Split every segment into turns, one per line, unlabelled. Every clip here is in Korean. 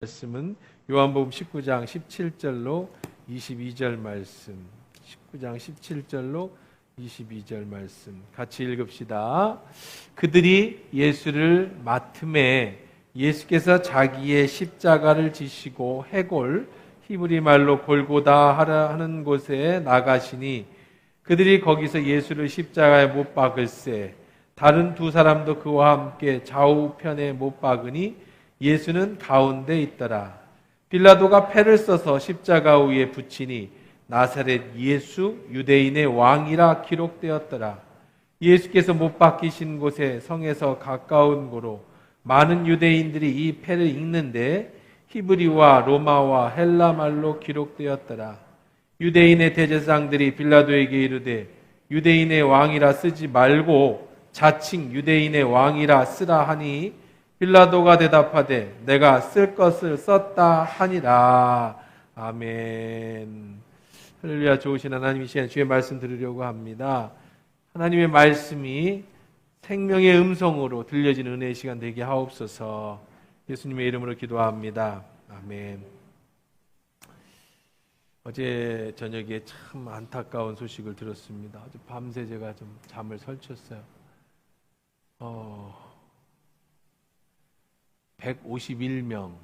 말씀은 요한복음 19장 17절로 22절 말씀, 19장 17절로 22절 말씀 같이 읽읍시다. 그들이 예수를 맡음에 예수께서 자기의 십자가를 지시고 해골, 히브리 말로 골고다 하는 곳에 나가시니 그들이 거기서 예수를 십자가에 못 박을세. 다른 두 사람도 그와 함께 좌우편에 못 박으니 예수는 가운데 있더라. 빌라도가 패를 써서 십자가 위에 붙이니 나사렛 예수 유대인의 왕이라 기록되었더라. 예수께서 못 박히신 곳에 성에서 가까운 고로 많은 유대인들이 이 패를 읽는데 히브리와 로마와 헬라 말로 기록되었더라. 유대인의 대제사장들이 빌라도에게 이르되 유대인의 왕이라 쓰지 말고 자칭 유대인의 왕이라 쓰라 하니 빌라도가 대답하되 내가 쓸 것을 썼다 하니라. 아멘. 할렐루야. 좋으신 하나님, 이 시간 주의 말씀 들으려고 합니다. 하나님의 말씀이 생명의 음성으로 들려지는 은혜의 시간 되게 하옵소서. 예수님의 이름으로 기도합니다. 아멘. 어제 저녁에 참 안타까운 소식을 들었습니다. 어제 밤새 제가 좀 잠을 설쳤어요. 152명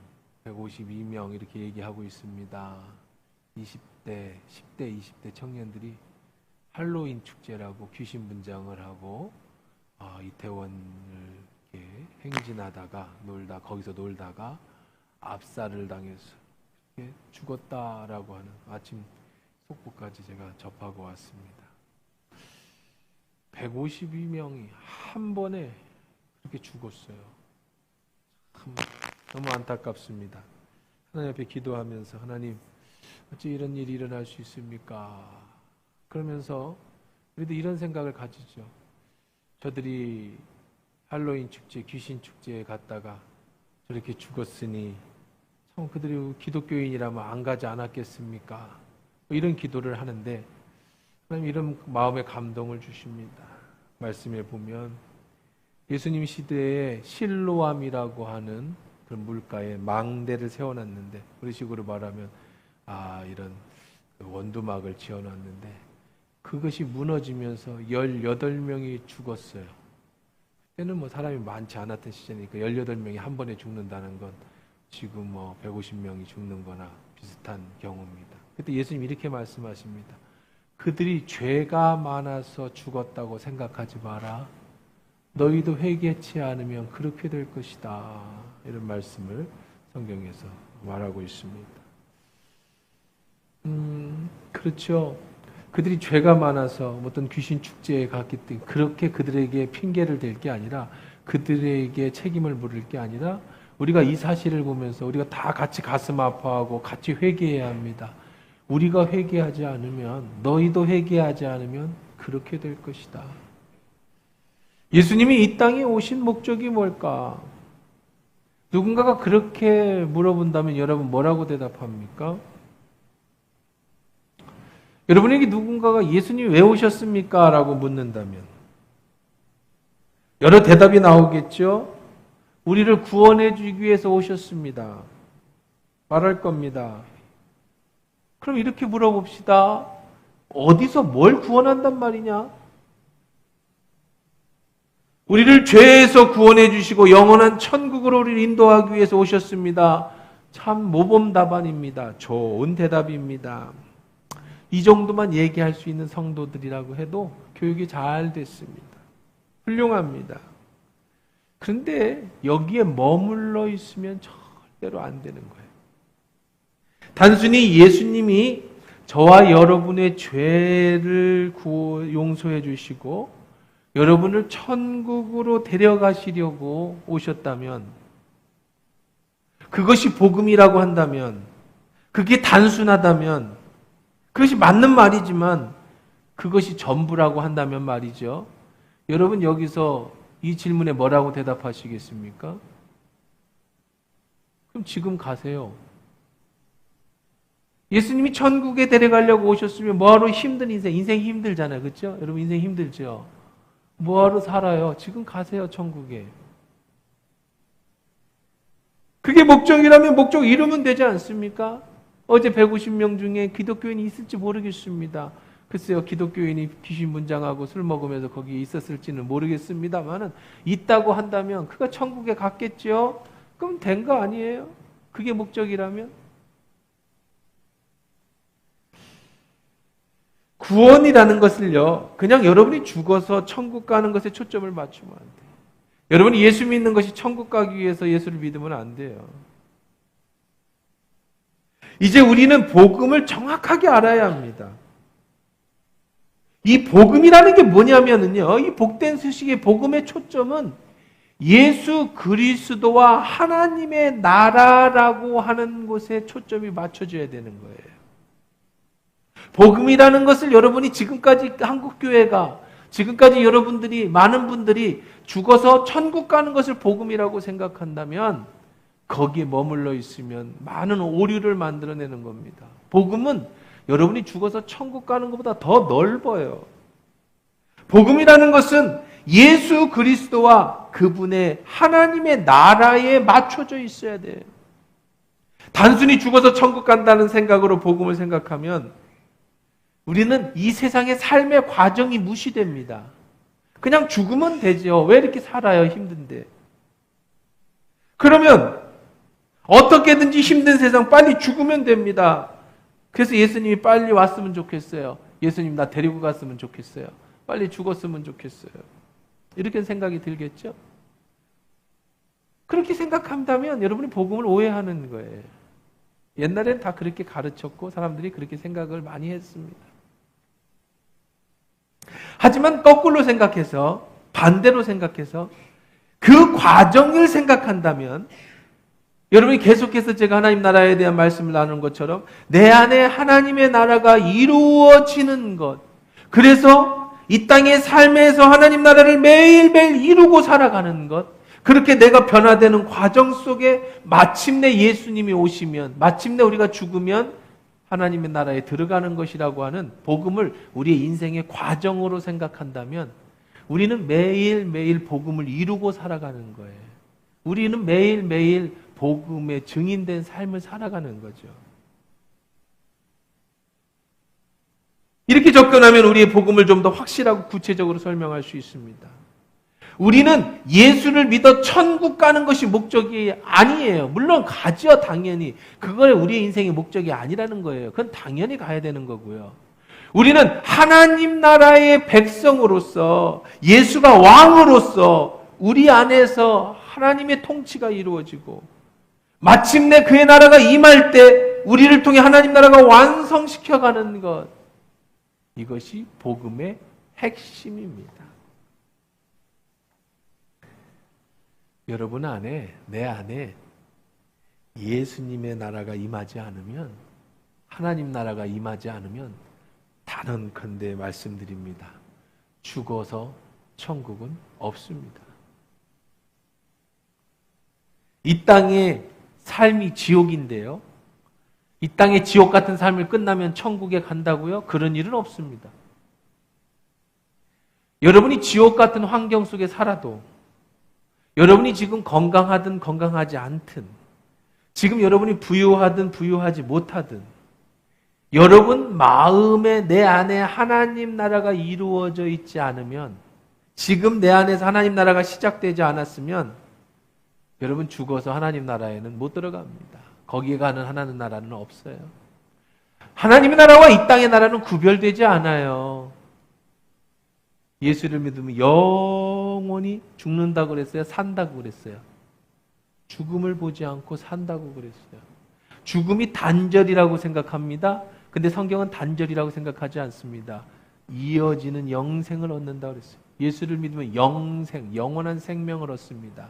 이렇게 얘기하고 있습니다. 20대, 10대, 20대 청년들이 할로윈 축제라고 귀신 분장을 하고 이태원을 이렇게 행진하다가 거기서 놀다가 압살을 당해서 죽었다라고 하는 아침 속보까지 제가 접하고 왔습니다. 152명이 한 번에 그렇게 죽었어요. 참 너무 안타깝습니다. 하나님 앞에 기도하면서 하나님 어찌 이런 일이 일어날 수 있습니까? 그러면서 우리도 이런 생각을 가지죠. 저들이 할로윈 축제, 귀신 축제에 갔다가 저렇게 죽었으니 참 그들이 기독교인이라면 안 가지 않았겠습니까? 이런 기도를 하는데 하나님 이런 마음의 감동을 주십니다. 말씀에 보면 예수님 시대에 실로암이라고 하는 그런 물가에 망대를 세워놨는데 우리식으로 말하면 이런 원두막을 지어놨는데 그것이 무너지면서 18명이 죽었어요. 그때는 사람이 많지 않았던 시절이니까 18명이 한 번에 죽는다는 건 지금 150명이 죽는 거나 비슷한 경우입니다. 그때 예수님 이렇게 말씀하십니다. 그들이 죄가 많아서 죽었다고 생각하지 마라. 너희도 회개치 않으면 그렇게 될 것이다. 이런 말씀을 성경에서 말하고 있습니다. 그렇죠. 그들이 죄가 많아서 어떤 귀신 축제에 갔기 때문에 그렇게 그들에게 핑계를 댈 게 아니라 그들에게 책임을 물을 게 아니라 우리가 이 사실을 보면서 우리가 다 같이 가슴 아파하고 같이 회개해야 합니다. 우리가 회개하지 않으면 너희도 회개하지 않으면 그렇게 될 것이다. 예수님이 이 땅에 오신 목적이 뭘까? 누군가가 그렇게 물어본다면 여러분 뭐라고 대답합니까? 여러분에게 누군가가 예수님이 왜 오셨습니까? 라고 묻는다면 여러 대답이 나오겠죠? 우리를 구원해 주기 위해서 오셨습니다. 말할 겁니다. 그럼 이렇게 물어봅시다. 어디서 뭘 구원한단 말이냐? 우리를 죄에서 구원해 주시고 영원한 천국으로 우리를 인도하기 위해서 오셨습니다. 참 모범 답안입니다. 좋은 대답입니다. 이 정도만 얘기할 수 있는 성도들이라고 해도 교육이 잘 됐습니다. 훌륭합니다. 그런데 여기에 머물러 있으면 절대로 안 되는 거예요. 단순히 예수님이 저와 여러분의 죄를 용서해 주시고 여러분을 천국으로 데려가시려고 오셨다면 그것이 복음이라고 한다면 그게 단순하다면 그것이 맞는 말이지만 그것이 전부라고 한다면 말이죠. 여러분 여기서 이 질문에 뭐라고 대답하시겠습니까? 그럼 지금 가세요. 예수님이 천국에 데려가려고 오셨으면 뭐하러 힘든 인생 힘들잖아요. 그렇죠? 여러분 인생 힘들죠? 뭐하러 살아요? 지금 가세요, 천국에. 그게 목적이라면 목적 이루면 되지 않습니까? 어제 150명 중에 기독교인이 있을지 모르겠습니다. 글쎄요, 기독교인이 귀신 분장하고 술 먹으면서 거기에 있었을지는 모르겠습니다만은 있다고 한다면 그가 천국에 갔겠죠? 그럼 된 거 아니에요? 그게 목적이라면? 구원이라는 것을요, 그냥 여러분이 죽어서 천국 가는 것에 초점을 맞추면 안 돼요. 여러분이 예수 믿는 것이 천국 가기 위해서 예수를 믿으면 안 돼요. 이제 우리는 복음을 정확하게 알아야 합니다. 이 복음이라는 게 뭐냐면요, 이 복된 소식의 복음의 초점은 예수 그리스도와 하나님의 나라라고 하는 곳에 초점이 맞춰져야 되는 거예요. 복음이라는 것을 여러분이 지금까지 한국교회가, 지금까지 여러분들이, 많은 분들이 죽어서 천국 가는 것을 복음이라고 생각한다면 거기에 머물러 있으면 많은 오류를 만들어내는 겁니다. 복음은 여러분이 죽어서 천국 가는 것보다 더 넓어요. 복음이라는 것은 예수 그리스도와 그분의 하나님의 나라에 맞춰져 있어야 돼요. 단순히 죽어서 천국 간다는 생각으로 복음을 생각하면 우리는 이 세상의 삶의 과정이 무시됩니다. 그냥 죽으면 되죠. 왜 이렇게 살아요? 힘든데. 그러면 어떻게든지 힘든 세상 빨리 죽으면 됩니다. 그래서 예수님이 빨리 왔으면 좋겠어요. 예수님 나 데리고 갔으면 좋겠어요. 빨리 죽었으면 좋겠어요. 이렇게 생각이 들겠죠? 그렇게 생각한다면 여러분이 복음을 오해하는 거예요. 옛날엔 다 그렇게 가르쳤고 사람들이 그렇게 생각을 많이 했습니다. 하지만 거꾸로 생각해서, 반대로 생각해서 그 과정을 생각한다면 여러분이 계속해서 제가 하나님 나라에 대한 말씀을 나누는 것처럼 내 안에 하나님의 나라가 이루어지는 것, 그래서 이 땅의 삶에서 하나님 나라를 매일매일 이루고 살아가는 것, 그렇게 내가 변화되는 과정 속에 마침내 예수님이 오시면, 마침내 우리가 죽으면 하나님의 나라에 들어가는 것이라고 하는 복음을 우리의 인생의 과정으로 생각한다면 우리는 매일매일 복음을 이루고 살아가는 거예요. 우리는 매일매일 복음의 증인된 삶을 살아가는 거죠. 이렇게 접근하면 우리의 복음을 좀 더 확실하고 구체적으로 설명할 수 있습니다. 우리는 예수를 믿어 천국 가는 것이 목적이 아니에요. 물론 가죠, 당연히. 그걸 우리의 인생의 목적이 아니라는 거예요. 그건 당연히 가야 되는 거고요. 우리는 하나님 나라의 백성으로서, 예수가 왕으로서 우리 안에서 하나님의 통치가 이루어지고 마침내 그의 나라가 임할 때 우리를 통해 하나님 나라가 완성시켜가는 것, 이것이 복음의 핵심입니다. 여러분 안에, 내 안에 예수님의 나라가 임하지 않으면, 하나님 나라가 임하지 않으면 단언컨대 말씀드립니다. 죽어서 천국은 없습니다. 이 땅의 삶이 지옥인데요. 이 땅의 지옥 같은 삶을 끝나면 천국에 간다고요? 그런 일은 없습니다. 여러분이 지옥 같은 환경 속에 살아도, 여러분이 지금 건강하든 건강하지 않든, 지금 여러분이 부유하든 부유하지 못하든, 여러분 마음에, 내 안에 하나님 나라가 이루어져 있지 않으면, 지금 내 안에서 하나님 나라가 시작되지 않았으면 여러분 죽어서 하나님 나라에는 못 들어갑니다. 거기에 가는 하나님 나라는 없어요. 하나님의 나라와 이 땅의 나라는 구별되지 않아요. 예수를 믿으면 영원히 죽는다고 그랬어요? 산다고 그랬어요? 죽음을 보지 않고 산다고 그랬어요. 죽음이 단절이라고 생각합니다. 근데 성경은 단절이라고 생각하지 않습니다. 이어지는 영생을 얻는다고 그랬어요. 예수를 믿으면 영생, 영원한 생명을 얻습니다.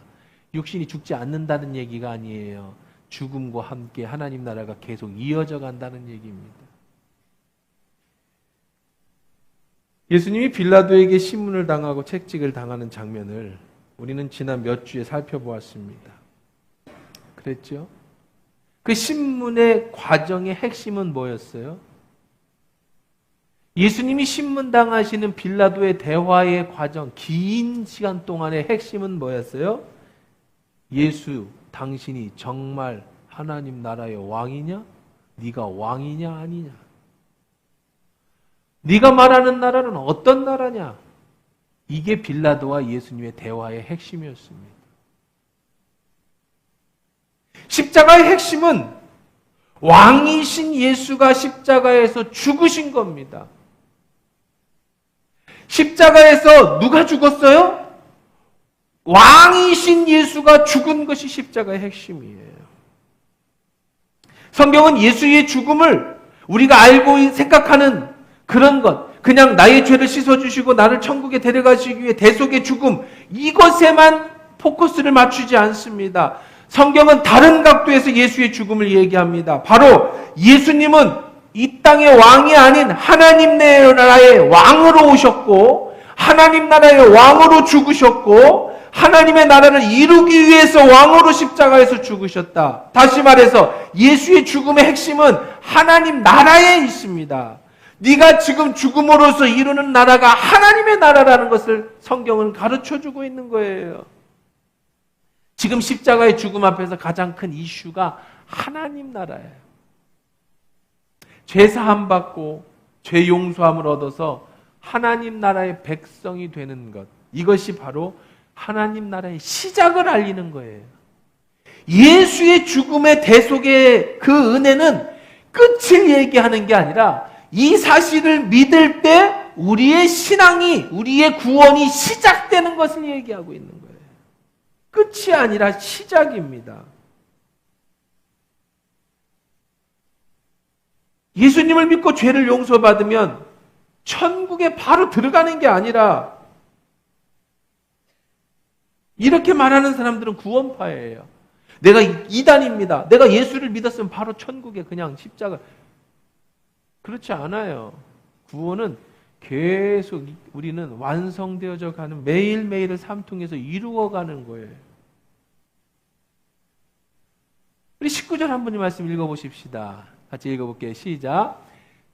육신이 죽지 않는다는 얘기가 아니에요. 죽음과 함께 하나님 나라가 계속 이어져 간다는 얘기입니다. 예수님이 빌라도에게 신문을 당하고 채찍을 당하는 장면을 우리는 지난 몇 주에 살펴보았습니다. 그랬죠? 그 신문의 과정의 핵심은 뭐였어요? 예수님이 신문당하시는 빌라도의 대화의 과정, 긴 시간 동안의 핵심은 뭐였어요? 예수, 당신이 정말 하나님 나라의 왕이냐? 네가 왕이냐 아니냐? 네가 말하는 나라는 어떤 나라냐? 이게 빌라도와 예수님의 대화의 핵심이었습니다. 십자가의 핵심은 왕이신 예수가 십자가에서 죽으신 겁니다. 십자가에서 누가 죽었어요? 왕이신 예수가 죽은 것이 십자가의 핵심이에요. 성경은 예수의 죽음을 우리가 알고 생각하는 그런 것, 그냥 나의 죄를 씻어주시고 나를 천국에 데려가시기 위해 대속의 죽음, 이것에만 포커스를 맞추지 않습니다. 성경은 다른 각도에서 예수의 죽음을 얘기합니다. 바로 예수님은 이 땅의 왕이 아닌 하나님 나라의 왕으로 오셨고, 하나님 나라의 왕으로 죽으셨고, 하나님의 나라를 이루기 위해서 왕으로 십자가에서 죽으셨다. 다시 말해서 예수의 죽음의 핵심은 하나님 나라에 있습니다. 네가 지금 죽음으로써 이루는 나라가 하나님의 나라라는 것을 성경은 가르쳐주고 있는 거예요. 지금 십자가의 죽음 앞에서 가장 큰 이슈가 하나님 나라예요. 죄 사함 받고 죄 용서함을 얻어서 하나님 나라의 백성이 되는 것, 이것이 바로 하나님 나라의 시작을 알리는 거예요. 예수의 죽음의 대속의 그 은혜는 끝을 얘기하는 게 아니라 이 사실을 믿을 때 우리의 신앙이, 우리의 구원이 시작되는 것을 얘기하고 있는 거예요. 끝이 아니라 시작입니다. 예수님을 믿고 죄를 용서받으면 천국에 바로 들어가는 게 아니라, 이렇게 말하는 사람들은 구원파예요. 내가 이단입니다. 내가 예수를 믿었으면 바로 천국에 그냥 십자가. 그렇지 않아요. 구원은 계속 우리는 완성되어져 가는, 매일매일을 삶 통해서 이루어가는 거예요. 우리 19절 한번 이 말씀 읽어보십시다. 같이 읽어볼게요. 시작.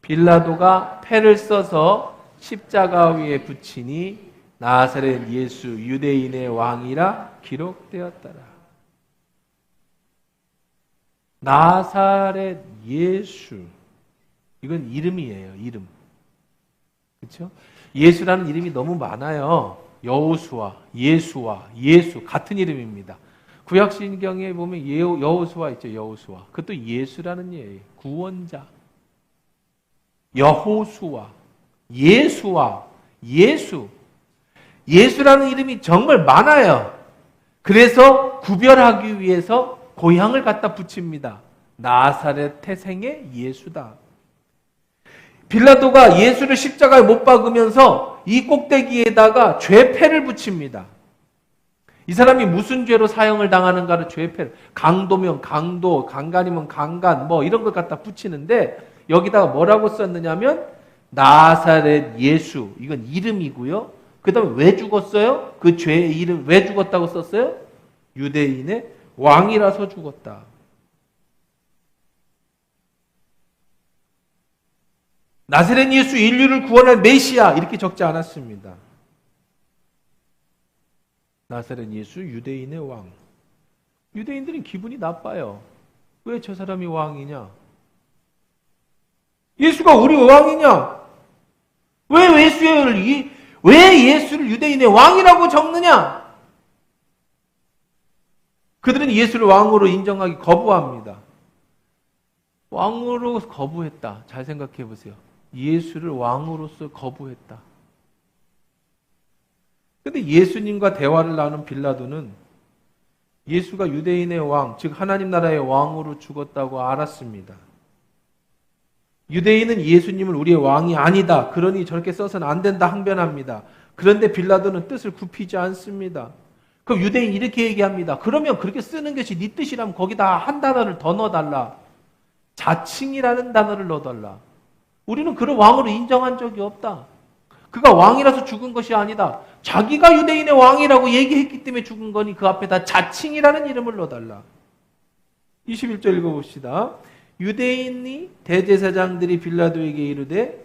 빌라도가 패를 써서 십자가 위에 붙이니 나사렛 예수 유대인의 왕이라 기록되었더라. 나사렛 예수, 이건 이름이에요. 이름. 그렇죠? 예수라는 이름이 너무 많아요. 여호수아, 예수와 예수 같은 이름입니다. 구약신경에 보면 여호수아 있죠. 여호수아. 그것도 예수라는 예예요. 구원자. 여호수아, 예수와 예수. 예수라는 이름이 정말 많아요. 그래서 구별하기 위해서 고향을 갖다 붙입니다. 나사렛 태생의 예수다. 빌라도가 예수를 십자가에 못 박으면서 이 꼭대기에다가 죄패를 붙입니다. 이 사람이 무슨 죄로 사형을 당하는가를 죄패를, 강도면 강도, 강간이면 강간, 뭐 이런 걸 갖다 붙이는데 여기다가 뭐라고 썼느냐면 나사렛 예수, 이건 이름이고요. 그 다음에 왜 죽었어요? 그 죄의 이름 왜 죽었다고 썼어요? 유대인의 왕이라서 죽었다. 나사렛 예수, 인류를 구원할 메시아, 이렇게 적지 않았습니다. 나사렛 예수, 유대인의 왕. 유대인들은 기분이 나빠요. 왜 저 사람이 왕이냐? 예수가 우리 왕이냐? 왜 예수를 유대인의 왕이라고 적느냐? 그들은 예수를 왕으로 인정하기 거부합니다. 왕으로 거부했다. 잘 생각해 보세요. 예수를 왕으로서 거부했다. 그런데 예수님과 대화를 나눈 빌라도는 예수가 유대인의 왕, 즉 하나님 나라의 왕으로 죽었다고 알았습니다. 유대인은 예수님을 우리의 왕이 아니다. 그러니 저렇게 써서는 안 된다 항변합니다. 그런데 빌라도는 뜻을 굽히지 않습니다. 그럼 유대인 이렇게 얘기합니다. 그러면 그렇게 쓰는 것이 네 뜻이라면 거기다 한 단어를 더 넣어달라. 자칭이라는 단어를 넣어달라. 우리는 그를 왕으로 인정한 적이 없다. 그가 왕이라서 죽은 것이 아니다. 자기가 유대인의 왕이라고 얘기했기 때문에 죽은 거니 그 앞에다 자칭이라는 이름을 넣어달라. 21절 읽어봅시다. 유대인이 대제사장들이 빌라도에게 이르되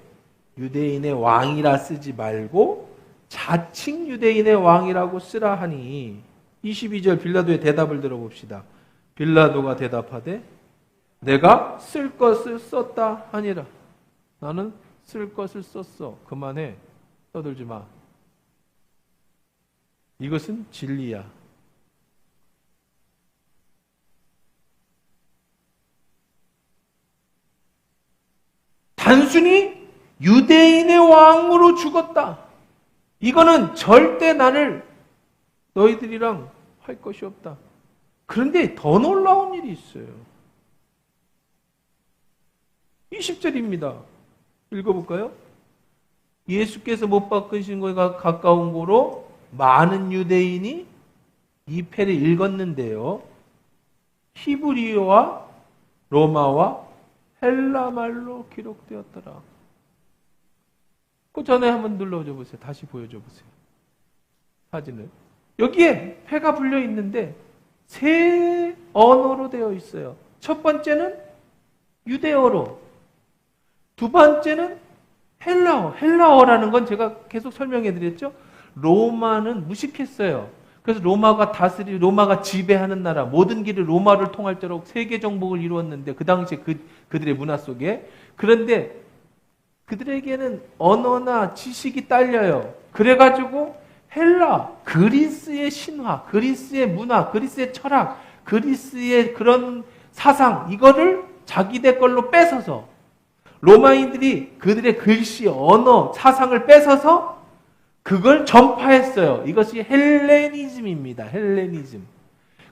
유대인의 왕이라 쓰지 말고 자칭 유대인의 왕이라고 쓰라 하니 22절 빌라도의 대답을 들어봅시다. 빌라도가 대답하되 내가 쓸 것을 썼다 하니라. 나는 쓸 것을 썼어. 그만해. 떠들지 마. 이것은 진리야. 단순히 유대인의 왕으로 죽었다. 이거는 절대 나를 너희들이랑 할 것이 없다. 그런데 더 놀라운 일이 있어요. 20절입니다. 읽어볼까요? 예수께서 못 박으신 것과 가까운 고로 많은 유대인이 이 패를 읽었는데요. 히브리어와 로마와 헬라 말로 기록되었더라. 그 전에 한번 눌러줘 보세요. 다시 보여줘 보세요. 사진을. 여기에 패가 불려 있는데 세 언어로 되어 있어요. 첫 번째는 유대어로, 두 번째는 헬라어. 헬라어라는 건 제가 계속 설명해 드렸죠. 로마는 무식했어요. 그래서 로마가 지배하는 나라, 모든 길을 로마를 통할도록 세계 정복을 이루었는데 그 당시에 그들의 문화 속에. 그런데 그들에게는 언어나 지식이 딸려요. 그래가지고 헬라, 그리스의 신화, 그리스의 문화, 그리스의 철학, 그리스의 그런 사상, 이거를 자기네 걸로 뺏어서 로마인들이 그들의 글씨, 언어, 사상을 뺏어서 그걸 전파했어요. 이것이 헬레니즘입니다. 헬레니즘.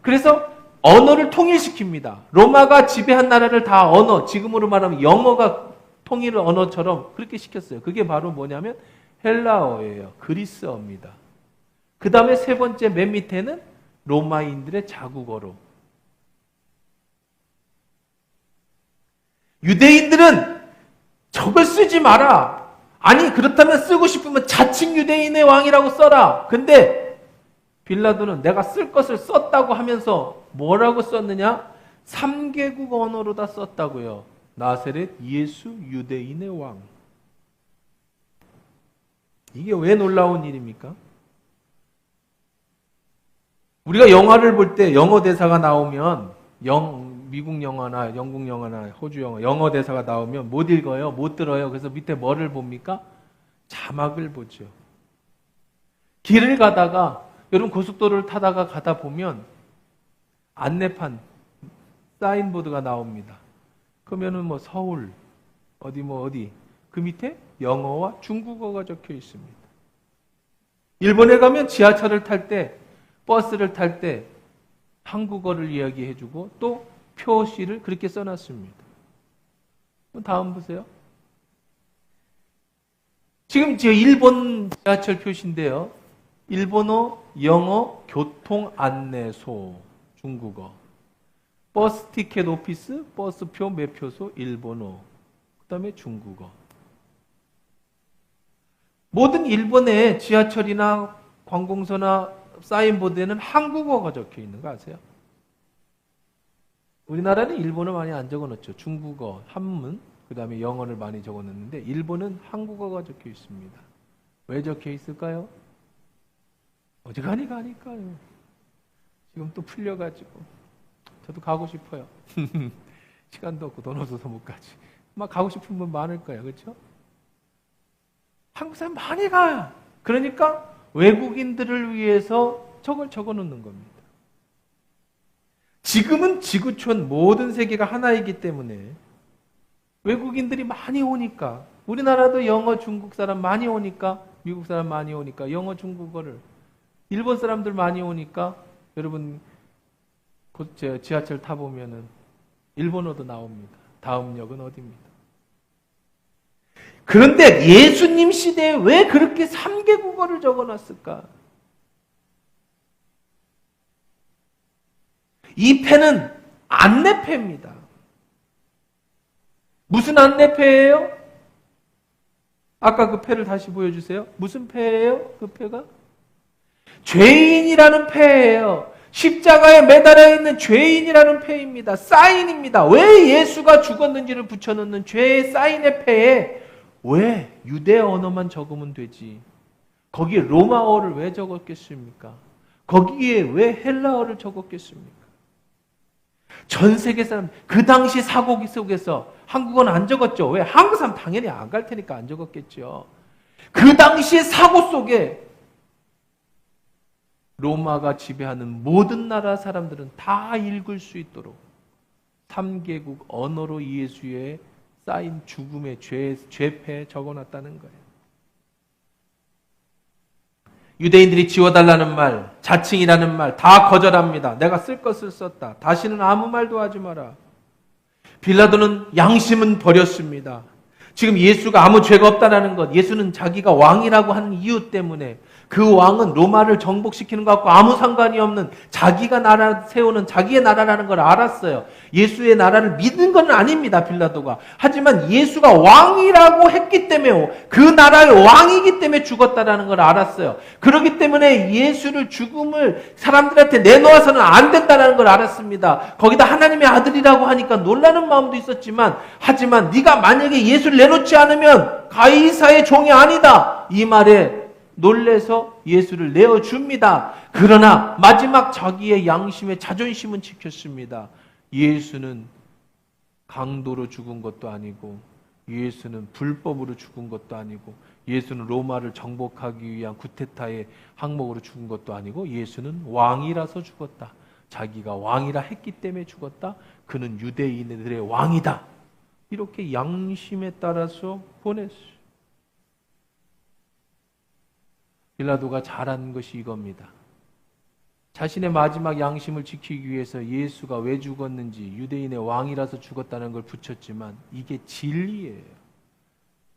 그래서 언어를 통일시킵니다. 로마가 지배한 나라를 다 언어, 지금으로 말하면 영어가 통일 언어처럼 그렇게 시켰어요. 그게 바로 뭐냐면 헬라어예요. 그리스어입니다. 그 다음에 세 번째 맨 밑에는 로마인들의 자국어로. 유대인들은 저걸 쓰지 마라. 아니 그렇다면 쓰고 싶으면 자칭 유대인의 왕이라고 써라. 근데 빌라도는 내가 쓸 것을 썼다고 하면서 뭐라고 썼느냐? 3개국 언어로 다 썼다고요. 나사렛 예수 유대인의 왕. 이게 왜 놀라운 일입니까? 우리가 영화를 볼 때 영어 대사가 나오면 미국 영화나 영국 영화나 호주 영어 대사가 나오면 못 읽어요. 못 들어요. 그래서 밑에 뭐를 봅니까? 자막을 보죠. 길을 가다가 여러분 고속도로를 타다가 가다 보면 안내판 사인보드가 나옵니다. 그러면은 뭐 서울 어디 그 밑에 영어와 중국어가 적혀 있습니다. 일본에 가면 지하철을 탈 때 버스를 탈 때 한국어를 이야기해주고 또 표시를 그렇게 써놨습니다. 다음 보세요. 지금 일본 지하철 표시인데요. 일본어, 영어, 교통 안내소, 중국어. 버스 티켓 오피스, 버스표 매표소, 일본어. 그 다음에 중국어. 모든 일본의 지하철이나 관공서나 사인보드에는 한국어가 적혀 있는 거 아세요? 우리나라는 일본어 많이 안 적어놓죠. 중국어, 한문, 그 다음에 영어를 많이 적어놓는데 일본은 한국어가 적혀 있습니다. 왜 적혀 있을까요? 어지간히 가니까요. 지금 또 풀려가지고 저도 가고 싶어요. 시간도 없고 돈 없어서 못 가지. 막 가고 싶은 분 많을 거예요. 그렇죠? 한국 사람 많이 가요. 그러니까 외국인들을 위해서 저걸 적어놓는 겁니다. 지금은 지구촌 모든 세계가 하나이기 때문에 외국인들이 많이 오니까 우리나라도 영어 중국 사람 많이 오니까 미국 사람 많이 오니까 영어 중국어를 일본 사람들 많이 오니까 여러분 곧 지하철 타보면은 일본어도 나옵니다. 다음 역은 어디입니다. 그런데 예수님 시대에 왜 그렇게 3개국어를 적어놨을까? 이 패는 안내패입니다. 무슨 안내패예요? 아까 그 패를 다시 보여주세요. 무슨 패예요? 그 패가? 죄인이라는 패예요. 십자가에 매달려 있는 죄인이라는 패입니다. 사인입니다. 왜 예수가 죽었는지를 붙여놓는 죄의 사인의 패에 왜 유대 언어만 적으면 되지? 거기에 로마어를 왜 적었겠습니까? 거기에 왜 헬라어를 적었겠습니까? 전 세계 사람, 그 당시 사고 속에서 한국어는 안 적었죠. 왜? 한국 사람 당연히 안 갈 테니까 안 적었겠죠. 그 당시 사고 속에 로마가 지배하는 모든 나라 사람들은 다 읽을 수 있도록 3개국 언어로 예수의 쌓인 죽음의 죄패 적어놨다는 거예요. 유대인들이 지워달라는 말, 자칭이라는 말 다 거절합니다. 내가 쓸 것을 썼다. 다시는 아무 말도 하지 마라. 빌라도는 양심은 버렸습니다. 지금 예수가 아무 죄가 없다라는 것, 예수는 자기가 왕이라고 하는 이유 때문에 그 왕은 로마를 정복시키는 것과 아무 상관이 없는 자기가 나라 세우는 자기의 나라라는 걸 알았어요. 예수의 나라를 믿는 건 아닙니다, 빌라도가. 하지만 예수가 왕이라고 했기 때문에 그 나라의 왕이기 때문에 죽었다라는 걸 알았어요. 그렇기 때문에 예수를 죽음을 사람들한테 내놓아서는 안 된다는 걸 알았습니다. 거기다 하나님의 아들이라고 하니까 놀라는 마음도 있었지만 하지만 네가 만약에 예수를 내놓지 않으면 가이사의 종이 아니다. 이 말에 놀래서 예수를 내어줍니다. 그러나 마지막 자기의 양심의 자존심은 지켰습니다. 예수는 강도로 죽은 것도 아니고 예수는 불법으로 죽은 것도 아니고 예수는 로마를 정복하기 위한 쿠데타의 항목으로 죽은 것도 아니고 예수는 왕이라서 죽었다. 자기가 왕이라 했기 때문에 죽었다. 그는 유대인들의 왕이다. 이렇게 양심에 따라서 보냈어요. 빌라도가 잘한 것이 이겁니다. 자신의 마지막 양심을 지키기 위해서 예수가 왜 죽었는지 유대인의 왕이라서 죽었다는 걸 붙였지만 이게 진리예요.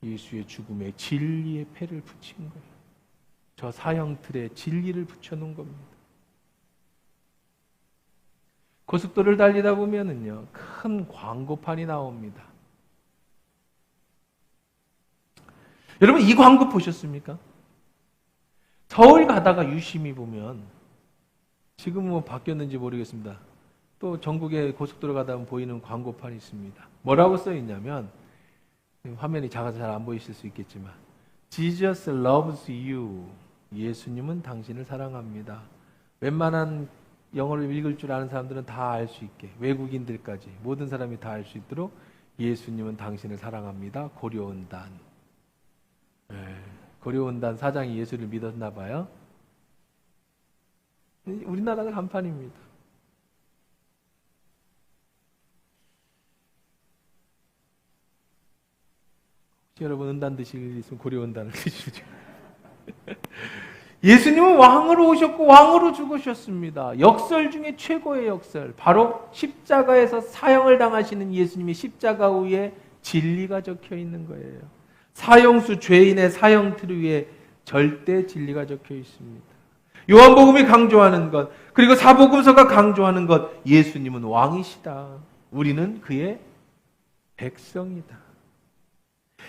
예수의 죽음에 진리의 패를 붙인 거예요. 저 사형틀에 진리를 붙여놓은 겁니다. 고속도로를 달리다 보면은요, 큰 광고판이 나옵니다. 여러분 이 광고 보셨습니까? 서울 가다가 유심히 보면 지금 뭐 바뀌었는지 모르겠습니다. 또 전국에 고속도로 가다 보면 보이는 광고판이 있습니다. 뭐라고 써 있냐면 화면이 작아서 잘 안 보이실 수 있겠지만 Jesus loves you. 예수님은 당신을 사랑합니다. 웬만한 영어를 읽을 줄 아는 사람들은 다 알 수 있게 외국인들까지 모든 사람이 다 알 수 있도록 예수님은 당신을 사랑합니다. 고려온단. 고려온단 사장이 예수를 믿었나 봐요. 우리나라가 간판입니다. 혹시 여러분 은단 드실 일 있으면 고려온단을 드시죠. 예수님은 왕으로 오셨고 왕으로 죽으셨습니다. 역설 중에 최고의 역설. 바로 십자가에서 사형을 당하시는 예수님의 십자가 위에 진리가 적혀 있는 거예요. 사형수 죄인의 사형틀 위에 절대 진리가 적혀 있습니다. 요한복음이 강조하는 것, 그리고 사복음서가 강조하는 것, 예수님은 왕이시다. 우리는 그의 백성이다.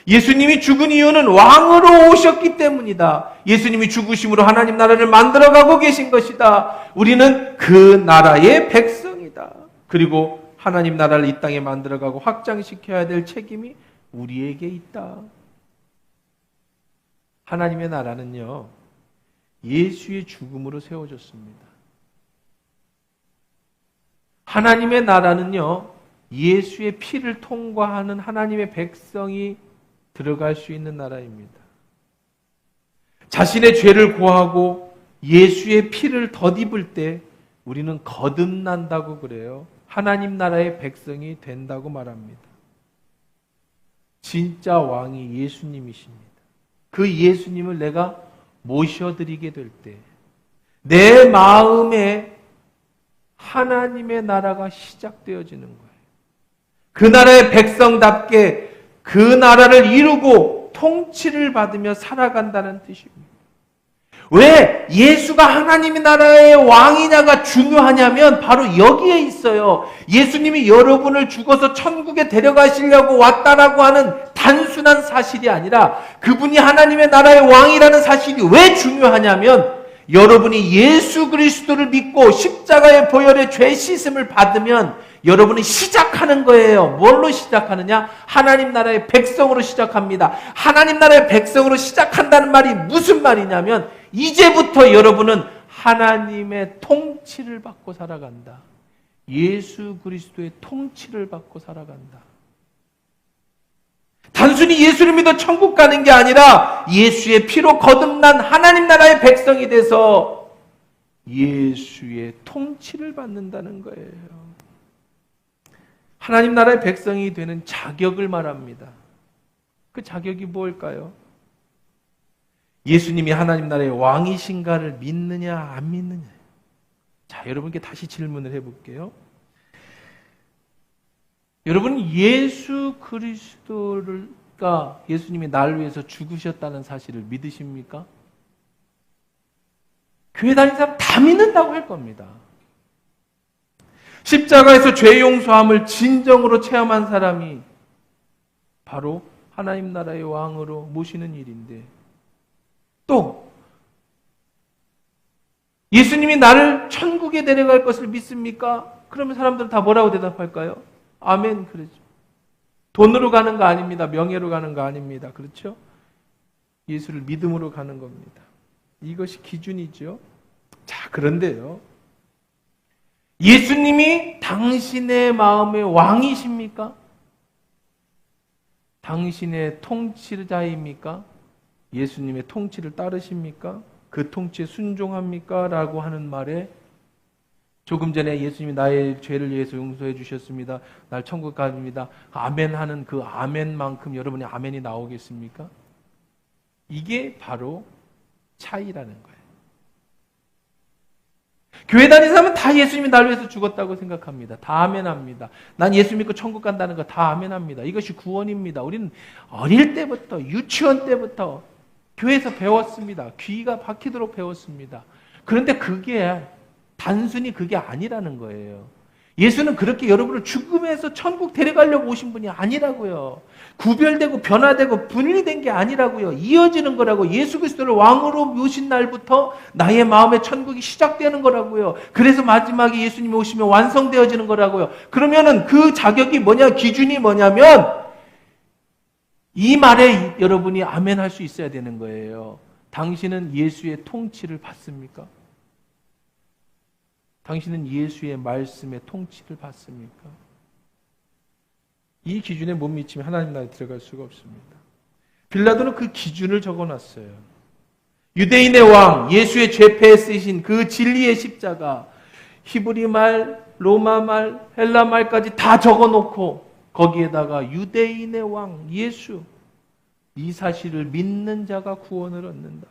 예수님이 죽은 이유는 왕으로 오셨기 때문이다. 예수님이 죽으심으로 하나님 나라를 만들어가고 계신 것이다. 우리는 그 나라의 백성이다. 그리고 하나님 나라를 이 땅에 만들어가고 확장시켜야 될 책임이 우리에게 있다. 하나님의 나라는요, 예수의 죽음으로 세워졌습니다. 하나님의 나라는요, 예수의 피를 통과하는 하나님의 백성이 들어갈 수 있는 나라입니다. 자신의 죄를 고하고 예수의 피를 덧입을 때 우리는 거듭난다고 그래요. 하나님 나라의 백성이 된다고 말합니다. 진짜 왕이 예수님이십니다. 그 예수님을 내가 모셔드리게 될 때 내 마음에 하나님의 나라가 시작되어지는 거예요. 그 나라의 백성답게 그 나라를 이루고 통치를 받으며 살아간다는 뜻입니다. 왜 예수가 하나님의 나라의 왕이냐가 중요하냐면 바로 여기에 있어요. 예수님이 여러분을 죽어서 천국에 데려가시려고 왔다라고 하는 단순한 사실이 아니라 그분이 하나님의 나라의 왕이라는 사실이 왜 중요하냐면 여러분이 예수 그리스도를 믿고 십자가의 보혈의 죄 씻음을 받으면 여러분이 시작하는 거예요. 뭘로 시작하느냐? 하나님 나라의 백성으로 시작합니다. 하나님 나라의 백성으로 시작한다는 말이 무슨 말이냐면 이제부터 여러분은 하나님의 통치를 받고 살아간다. 예수 그리스도의 통치를 받고 살아간다. 단순히 예수를 믿어 천국 가는 게 아니라 예수의 피로 거듭난 하나님 나라의 백성이 돼서 예수의 통치를 받는다는 거예요. 하나님 나라의 백성이 되는 자격을 말합니다. 그 자격이 뭘까요? 예수님이 하나님 나라의 왕이신가를 믿느냐 안 믿느냐. 자, 여러분께 다시 질문을 해볼게요. 여러분, 예수 그리스도가 예수님이 나를 위해서 죽으셨다는 사실을 믿으십니까? 교회 다니는 사람 다 믿는다고 할 겁니다. 십자가에서 죄 용서함을 진정으로 체험한 사람이 바로 하나님 나라의 왕으로 모시는 일인데, 또 예수님이 나를 천국에 데려갈 것을 믿습니까? 그러면 사람들은 다 뭐라고 대답할까요? 아멘, 그러죠. 돈으로 가는 거 아닙니다. 명예로 가는 거 아닙니다. 그렇죠? 예수를 믿음으로 가는 겁니다. 이것이 기준이죠. 자, 그런데요, 예수님이 당신의 마음의 왕이십니까? 당신의 통치자입니까? 예수님의 통치를 따르십니까? 그 통치에 순종합니까? 라고 하는 말에 조금 전에 예수님이 나의 죄를 위해서 용서해 주셨습니다. 날 천국 가줍니다. 아멘 하는 그 아멘만큼 여러분이 아멘이 나오겠습니까? 이게 바로 차이라는 거예요. 교회 다니는 사람은 다 예수님이 나를 위해서 죽었다고 생각합니다. 다 아멘합니다. 난 예수 믿고 천국 간다는 거 다 아멘합니다. 이것이 구원입니다. 우리는 어릴 때부터, 유치원 때부터 교회에서 배웠습니다. 귀가 박히도록 배웠습니다. 그런데 그게 단순히 그게 아니라는 거예요. 예수는 그렇게 여러분을 죽음에서 천국 데려가려고 오신 분이 아니라고요. 구별되고 변화되고 분리된 게 아니라고요. 이어지는 거라고. 예수 그리스도를 왕으로 모신 날부터 나의 마음의 천국이 시작되는 거라고요. 그래서 마지막에 예수님이 오시면 완성되어지는 거라고요. 그러면은 그 자격이 뭐냐, 기준이 뭐냐면 이 말에 여러분이 아멘 할 수 있어야 되는 거예요. 당신은 예수의 통치를 받습니까? 당신은 예수의 말씀의 통치를 받습니까? 이 기준에 못 미치면 하나님 나라에 들어갈 수가 없습니다. 빌라도는 그 기준을 적어놨어요. 유대인의 왕, 예수의 죄패에 쓰신 그 진리의 십자가, 히브리 말, 로마 말, 헬라 말까지 다 적어놓고 거기에다가 유대인의 왕, 예수, 이 사실을 믿는 자가 구원을 얻는다.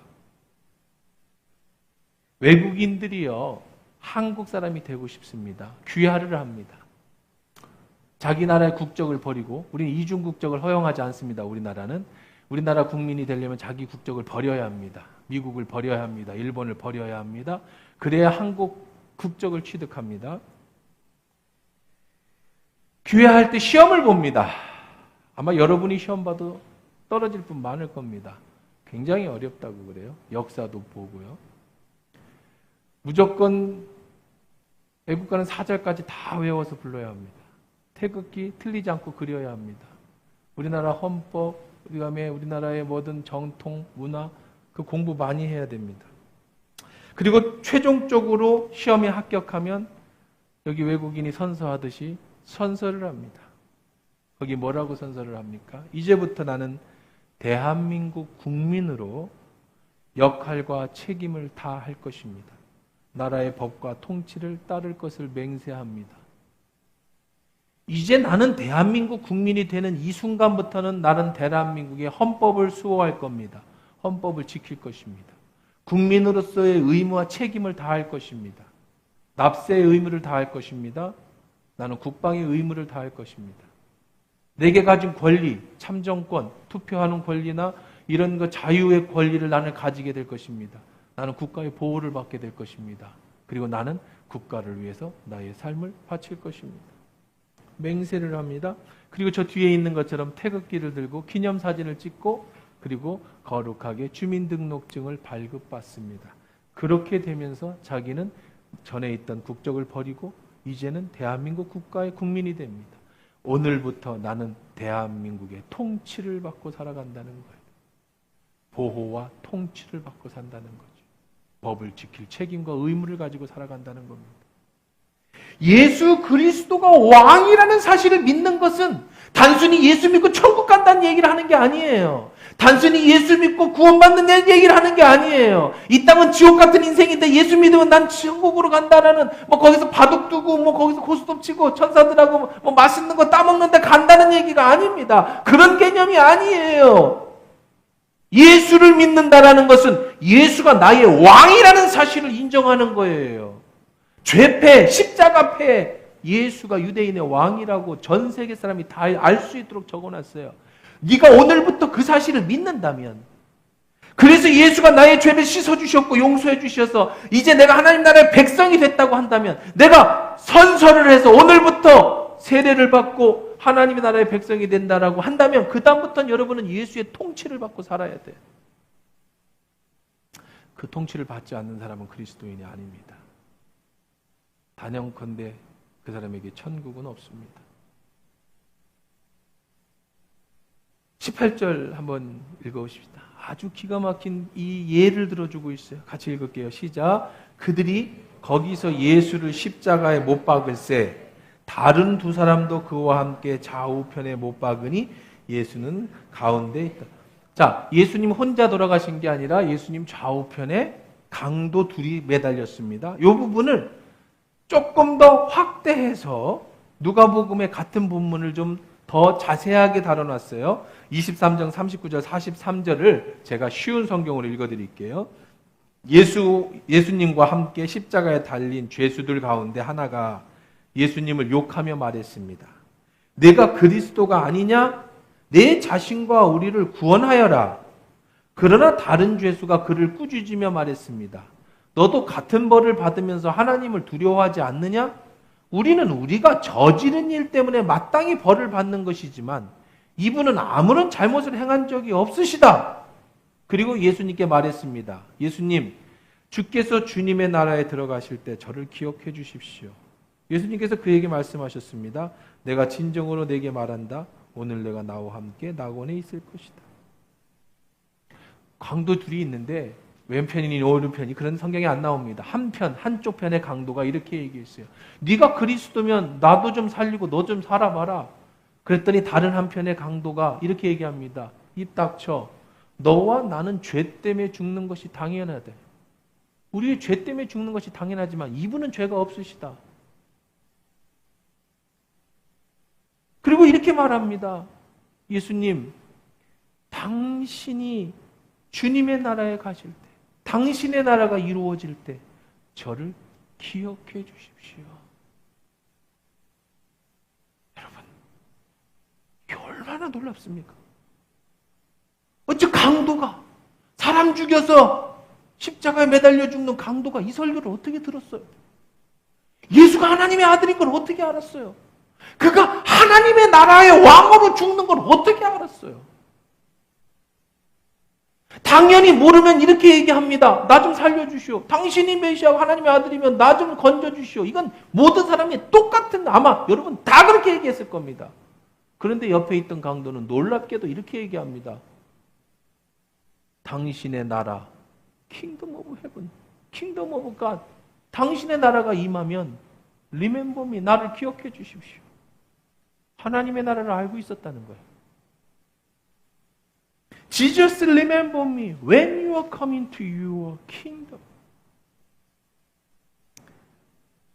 외국인들이요, 한국 사람이 되고 싶습니다. 귀화를 합니다. 자기 나라의 국적을 버리고, 우리는 이중 국적을 허용하지 않습니다. 우리나라 국민이 되려면 자기 국적을 버려야 합니다. 미국을 버려야 합니다. 일본을 버려야 합니다. 그래야 한국 국적을 취득합니다. 귀화할 때 시험을 봅니다. 아마 여러분이 시험 봐도 떨어질 분 많을 겁니다. 굉장히 어렵다고 그래요. 역사도 보고요. 무조건 애국가는 4절까지 다 외워서 불러야 합니다. 태극기 틀리지 않고 그려야 합니다. 우리나라 헌법, 그다음에 우리나라의 모든 정통, 문화, 그 공부 많이 해야 됩니다. 그리고 최종적으로 시험에 합격하면 여기 외국인이 선서하듯이 선서를 합니다. 거기 뭐라고 선서를 합니까? 이제부터 나는 대한민국 국민으로 역할과 책임을 다할 것입니다. 나라의 법과 통치를 따를 것을 맹세합니다. 이제 나는 대한민국 국민이 되는 이 순간부터는 나는 대한민국의 헌법을 수호할 겁니다. 헌법을 지킬 것입니다. 국민으로서의 의무와 책임을 다할 것입니다. 납세의 의무를 다할 것입니다. 나는 국방의 의무를 다할 것입니다. 내게 가진 권리, 참정권, 투표하는 권리나 이런 거 자유의 권리를 나는 가지게 될 것입니다. 나는 국가의 보호를 받게 될 것입니다. 그리고 나는 국가를 위해서 나의 삶을 바칠 것입니다. 맹세를 합니다. 그리고 저 뒤에 있는 것처럼 태극기를 들고 기념사진을 찍고 그리고 거룩하게 주민등록증을 발급받습니다. 그렇게 되면서 자기는 전에 있던 국적을 버리고 이제는 대한민국 국가의 국민이 됩니다. 오늘부터 나는 대한민국의 통치를 받고 살아간다는 거예요. 보호와 통치를 받고 산다는 거죠. 법을 지킬 책임과 의무를 가지고 살아간다는 겁니다. 예수 그리스도가 왕이라는 사실을 믿는 것은 단순히 예수 믿고 천국 간다는 얘기를 하는 게 아니에요. 단순히 예수 믿고 구원받는 얘기를 하는 게 아니에요. 이 땅은 지옥 같은 인생인데 예수 믿으면 난 천국으로 간다라는 거기서 바둑 두고 거기서 고스톱 치고 천사들하고 맛있는 거 따먹는데 간다는 얘기가 아닙니다. 그런 개념이 아니에요. 예수를 믿는다라는 것은 예수가 나의 왕이라는 사실을 인정하는 거예요. 죄패, 십자가패, 예수가 유대인의 왕이라고 전 세계 사람이 다 알 수 있도록 적어놨어요. 네가 오늘부터 그 사실을 믿는다면, 그래서 예수가 나의 죄를 씻어주셨고 용서해 주셔서 이제 내가 하나님 나라의 백성이 됐다고 한다면, 내가 선서를 해서 오늘부터 세례를 받고 하나님의 나라의 백성이 된다라고 한다면 그 다음부터는 여러분은 예수의 통치를 받고 살아야 돼요. 그 통치를 받지 않는 사람은 그리스도인이 아닙니다. 단연컨대 그 사람에게 천국은 없습니다. 18절 한번 읽어보십시다. 아주 기가 막힌 이 예를 들어주고 있어요. 같이 읽을게요. 시작. 그들이 거기서 예수를 십자가에 못 박을새 다른 두 사람도 그와 함께 좌우편에 못 박으니 예수는 가운데 있다. 자, 예수님 혼자 돌아가신 게 아니라 예수님 좌우편에 강도 둘이 매달렸습니다. 이 부분을 조금 더 확대해서 누가복음의 같은 본문을 좀 더 자세하게 다뤄놨어요. 23장 39절 43절을 제가 쉬운 성경으로 읽어드릴게요. 예수님과 함께 십자가에 달린 죄수들 가운데 하나가 예수님을 욕하며 말했습니다. 내가 그리스도가 아니냐? 내 자신과 우리를 구원하여라. 그러나 다른 죄수가 그를 꾸짖으며 말했습니다. 너도 같은 벌을 받으면서 하나님을 두려워하지 않느냐? 우리는 우리가 저지른 일 때문에 마땅히 벌을 받는 것이지만 이분은 아무런 잘못을 행한 적이 없으시다. 그리고 예수님께 말했습니다. 예수님, 주께서 주님의 나라에 들어가실 때 저를 기억해 주십시오. 예수님께서 그에게 말씀하셨습니다. 내가 진정으로 내게 말한다. 오늘 내가 나와 함께 낙원에 있을 것이다. 강도 둘이 있는데 왼편이니 오른편이 그런 성경이 안 나옵니다. 한쪽 편의 강도가 이렇게 얘기했어요. 네가 그리스도면 나도 좀 살리고 너 좀 살아봐라. 그랬더니 다른 한편의 강도가 이렇게 얘기합니다. 입 닥쳐. 너와 나는 죄 때문에 죽는 것이 당연하대. 우리의 죄 때문에 죽는 것이 당연하지만 이분은 죄가 없으시다. 그리고 이렇게 말합니다. 예수님, 당신이 주님의 나라에 가실 때, 당신의 나라가 이루어질 때 저를 기억해 주십시오. 여러분, 이게 얼마나 놀랍습니까? 어째 강도가 사람 죽여서 십자가에 매달려 죽는 강도가 이 설교를 어떻게 들었어요? 예수가 하나님의 아들인 걸 어떻게 알았어요? 그가 하나님의 나라의 왕으로 죽는 걸 어떻게 알았어요? 당연히 모르면 이렇게 얘기합니다. 나 좀 살려주시오. 당신이 메시아 하나님의 아들이면 나 좀 건져주시오. 이건 모든 사람이 똑같은, 아마 여러분 다 그렇게 얘기했을 겁니다. 그런데 옆에 있던 강도는 놀랍게도 이렇게 얘기합니다. 당신의 나라, Kingdom of Heaven, Kingdom of God, 당신의 나라가 임하면 Remember me, 나를 기억해 주십시오. 하나님의 나라를 알고 있었다는 거예요. Jesus, remember me when you are coming to your kingdom.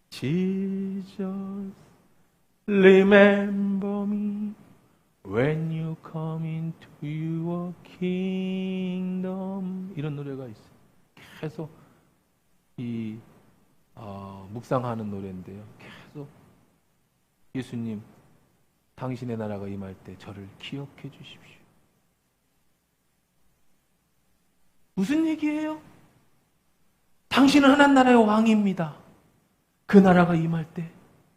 Jesus, remember me when you come into your kingdom. 이런 노래가 있어요. 계속 묵상하는 노래인데요. 계속 예수님, 당신의 나라가 임할 때 저를 기억해 주십시오. 무슨 얘기예요? 당신은 하나님 나라의 왕입니다. 그 나라가 임할 때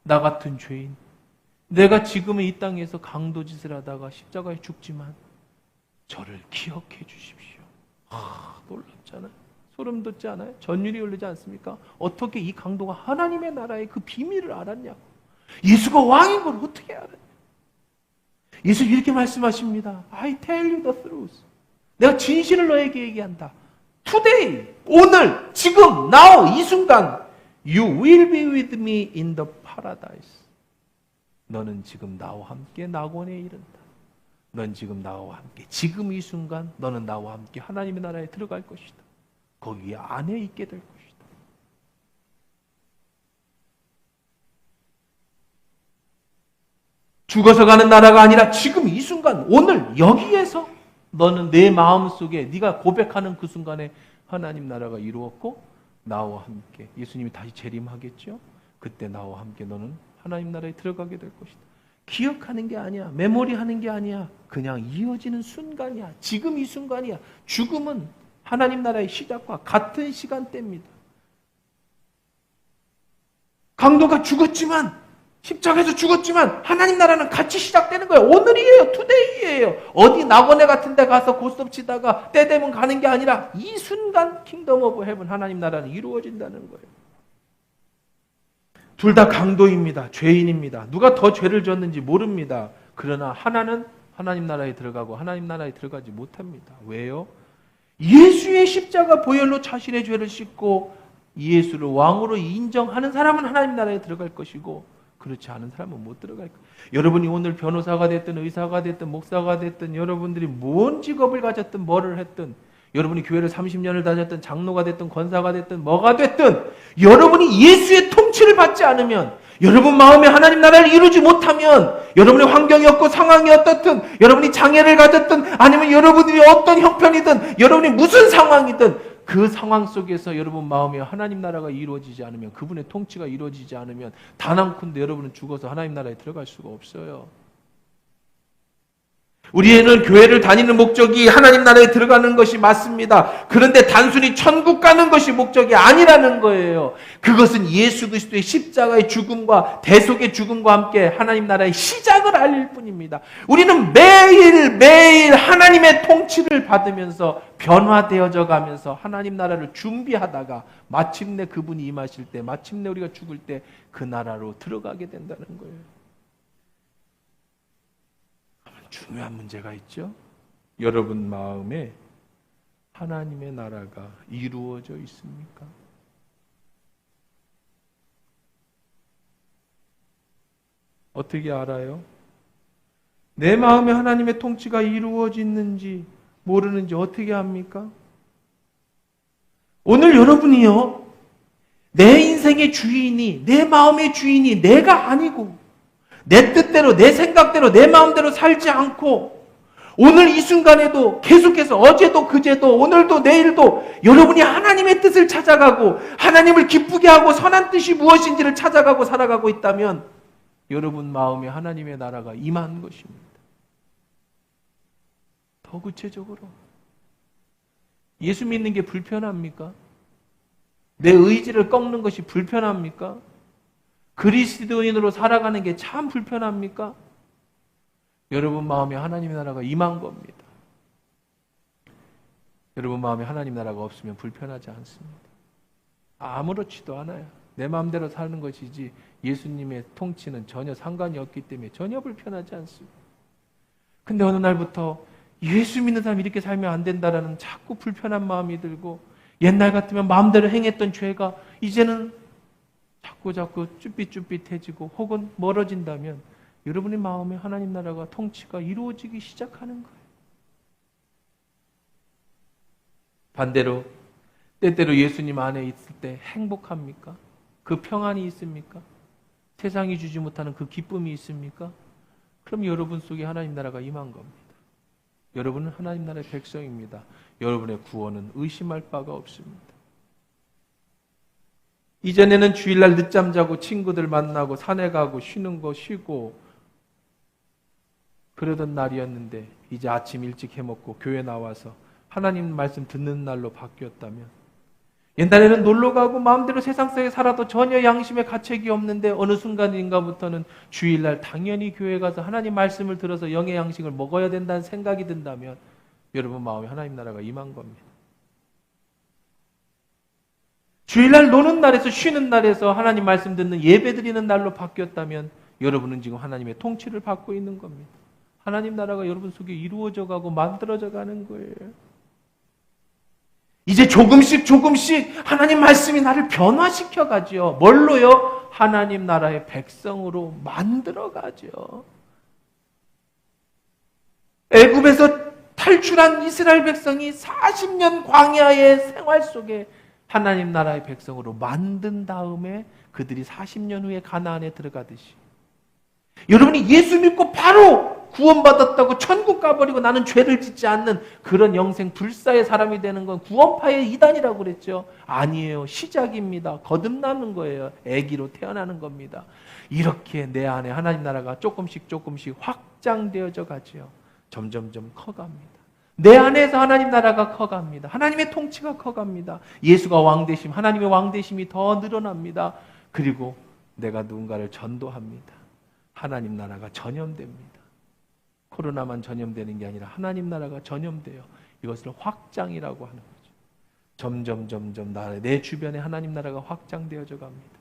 나 같은 죄인, 내가 지금은 이 땅에서 강도짓을 하다가 십자가에 죽지만 저를 기억해 주십시오. 놀랍잖아요. 소름 돋지 않아요? 전율이 오르지 않습니까? 어떻게 이 강도가 하나님의 나라의 그 비밀을 알았냐고. 예수가 왕인 걸 어떻게 알았냐. 예수 이렇게 말씀하십니다. I tell you the truth. 내가 진실을 너에게 얘기한다. Today, 오늘, 지금, now, 이 순간 You will be with me in the paradise. 너는 지금 나와 함께 낙원에 이른다. 넌 지금 나와 함께, 지금 이 순간 너는 나와 함께 하나님의 나라에 들어갈 것이다. 거기 안에 있게 될 것이다. 죽어서 가는 나라가 아니라 지금 이 순간, 오늘 여기에서 너는 내 마음속에 네가 고백하는 그 순간에 하나님 나라가 이루었고 나와 함께 예수님이 다시 재림하겠죠. 그때 나와 함께 너는 하나님 나라에 들어가게 될 것이다. 기억하는 게 아니야. 메모리하는 게 아니야. 그냥 이어지는 순간이야. 지금 이 순간이야. 죽음은 하나님 나라의 시작과 같은 시간대입니다. 강도가 죽었지만, 십자가에서 죽었지만 하나님 나라는 같이 시작되는 거예요. 오늘이에요. 투데이예요. 어디 낙원에 같은 데 가서 고스톱 치다가 때 되면 가는 게 아니라 이 순간 킹덤 오브 헤븐 하나님 나라는 이루어진다는 거예요. 둘 다 강도입니다. 죄인입니다. 누가 더 죄를 졌는지 모릅니다. 그러나 하나는 하나님 나라에 들어가고 하나님 나라에 들어가지 못합니다. 왜요? 예수의 십자가 보혈로 자신의 죄를 씻고 예수를 왕으로 인정하는 사람은 하나님 나라에 들어갈 것이고 그렇지 않은 사람은 못 들어갈 거예요. 여러분이 오늘 변호사가 됐든 의사가 됐든 목사가 됐든 여러분들이 뭔 직업을 가졌든 뭐를 했든 여러분이 교회를 30년을 다녔든 장로가 됐든 권사가 됐든 뭐가 됐든 여러분이 예수의 통치를 받지 않으면 여러분 마음에 하나님 나라를 이루지 못하면 여러분의 환경이 없고 상황이 어떻든 여러분이 장애를 가졌든 아니면 여러분이 어떤 형편이든 여러분이 무슨 상황이든 그 상황 속에서 여러분 마음에 하나님 나라가 이루어지지 않으면 그분의 통치가 이루어지지 않으면 단한컨대 여러분은 죽어서 하나님 나라에 들어갈 수가 없어요. 우리는 교회를 다니는 목적이 하나님 나라에 들어가는 것이 맞습니다. 그런데 단순히 천국 가는 것이 목적이 아니라는 거예요. 그것은 예수 그리스도의 십자가의 죽음과 대속의 죽음과 함께 하나님 나라의 시작을 알릴 뿐입니다. 우리는 매일매일 하나님의 통치를 받으면서 변화되어져 가면서 하나님 나라를 준비하다가 마침내 그분이 임하실 때, 마침내 우리가 죽을 때 그 나라로 들어가게 된다는 거예요. 중요한 문제가 있죠. 여러분 마음에 하나님의 나라가 이루어져 있습니까? 어떻게 알아요? 내 마음에 하나님의 통치가 이루어지는지 모르는지 어떻게 합니까? 오늘 여러분이요, 내 인생의 주인이, 내 마음의 주인이 내가 아니고 내 뜻대로, 내 생각대로, 내 마음대로 살지 않고 오늘 이 순간에도 계속해서 어제도 그제도 오늘도 내일도 여러분이 하나님의 뜻을 찾아가고 하나님을 기쁘게 하고 선한 뜻이 무엇인지를 찾아가고 살아가고 있다면 여러분 마음에 하나님의 나라가 임한 것입니다. 더 구체적으로 예수 믿는 게 불편합니까? 내 의지를 꺾는 것이 불편합니까? 그리스도인으로 살아가는 게 참 불편합니까? 여러분 마음에 하나님의 나라가 임한 겁니다. 여러분 마음에 하나님 나라가 없으면 불편하지 않습니다. 아무렇지도 않아요. 내 마음대로 사는 것이지 예수님의 통치는 전혀 상관이 없기 때문에 전혀 불편하지 않습니다. 근데 어느 날부터 예수 믿는 사람이 이렇게 살면 안 된다라는 자꾸 불편한 마음이 들고 옛날 같으면 마음대로 행했던 죄가 이제는 자꾸 쭈삣쭈삣해지고 혹은 멀어진다면 여러분의 마음에 하나님 나라가 통치가 이루어지기 시작하는 거예요. 반대로 때때로 예수님 안에 있을 때 행복합니까? 그 평안이 있습니까? 세상이 주지 못하는 그 기쁨이 있습니까? 그럼 여러분 속에 하나님 나라가 임한 겁니다. 여러분은 하나님 나라의 백성입니다. 여러분의 구원은 의심할 바가 없습니다. 이전에는 주일날 늦잠 자고 친구들 만나고 산에 가고 쉬는 거 쉬고 그러던 날이었는데 이제 아침 일찍 해먹고 교회 나와서 하나님 말씀 듣는 날로 바뀌었다면 옛날에는 놀러 가고 마음대로 세상 속에 살아도 전혀 양심의 가책이 없는데 어느 순간인가부터는 주일날 당연히 교회 가서 하나님 말씀을 들어서 영의 양식을 먹어야 된다는 생각이 든다면 여러분 마음에 하나님 나라가 임한 겁니다. 주일날 노는 날에서 쉬는 날에서 하나님 말씀 듣는 예배 드리는 날로 바뀌었다면 여러분은 지금 하나님의 통치를 받고 있는 겁니다. 하나님 나라가 여러분 속에 이루어져 가고 만들어져 가는 거예요. 이제 조금씩 하나님 말씀이 나를 변화시켜 가지요. 뭘로요? 하나님 나라의 백성으로 만들어 가죠. 애굽에서 탈출한 이스라엘 백성이 40년 광야의 생활 속에 하나님 나라의 백성으로 만든 다음에 그들이 40년 후에 가나안에 들어가듯이, 여러분이 예수 믿고 바로 구원받았다고 천국 가버리고 나는 죄를 짓지 않는 그런 영생 불사의 사람이 되는 건 구원파의 이단이라고 그랬죠. 아니에요. 시작입니다. 거듭나는 거예요. 아기로 태어나는 겁니다. 이렇게 내 안에 하나님 나라가 조금씩 확장되어져 가지요. 점점점 커갑니다. 내 안에서 하나님 나라가 커갑니다. 하나님의 통치가 커갑니다. 예수가 왕되심, 하나님의 왕되심이 더 늘어납니다. 그리고 내가 누군가를 전도합니다. 하나님 나라가 전염됩니다. 코로나만 전염되는 게 아니라 하나님 나라가 전염돼요. 이것을 확장이라고 하는 거죠. 점점 내 주변에 하나님 나라가 확장되어져 갑니다.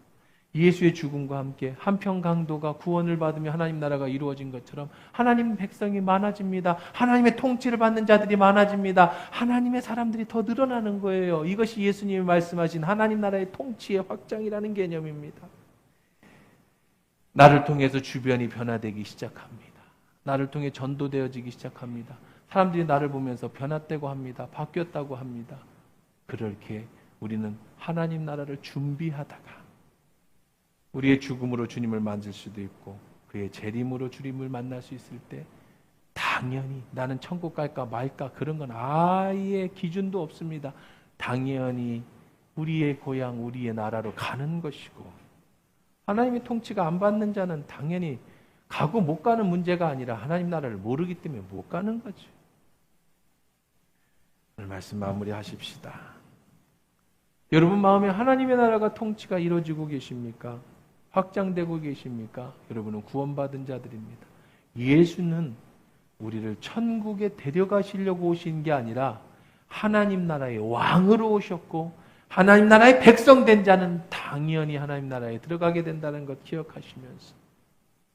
예수의 죽음과 함께 한평 강도가 구원을 받으며 하나님 나라가 이루어진 것처럼 하나님 백성이 많아집니다. 하나님의 통치를 받는 자들이 많아집니다. 하나님의 사람들이 더 늘어나는 거예요. 이것이 예수님이 말씀하신 하나님 나라의 통치의 확장이라는 개념입니다. 나를 통해서 주변이 변화되기 시작합니다. 나를 통해 전도되어지기 시작합니다. 사람들이 나를 보면서 변화되고 합니다. 바뀌었다고 합니다. 그렇게 우리는 하나님 나라를 준비하다가 우리의 죽음으로 주님을 만질 수도 있고 그의 재림으로 주님을 만날 수 있을 때 당연히 나는 천국 갈까 말까 그런 건 아예 기준도 없습니다. 당연히 우리의 고향, 우리의 나라로 가는 것이고, 하나님의 통치가 안 받는 자는 당연히 가고 못 가는 문제가 아니라 하나님 나라를 모르기 때문에 못 가는 거죠. 오늘 말씀 마무리하십시다. 여러분 마음에 하나님의 나라가 통치가 이루어지고 계십니까? 확장되고 계십니까? 여러분은 구원받은 자들입니다. 예수는 우리를 천국에 데려가시려고 오신 게 아니라 하나님 나라의 왕으로 오셨고, 하나님 나라의 백성 된 자는 당연히 하나님 나라에 들어가게 된다는 것 기억하시면서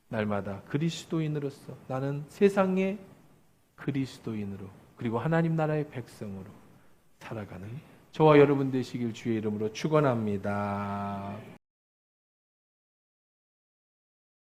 날마다 그리스도인으로서 나는 세상의 그리스도인으로 그리고 하나님 나라의 백성으로 살아가는 저와 여러분 되시길 주의 이름으로 축원합니다.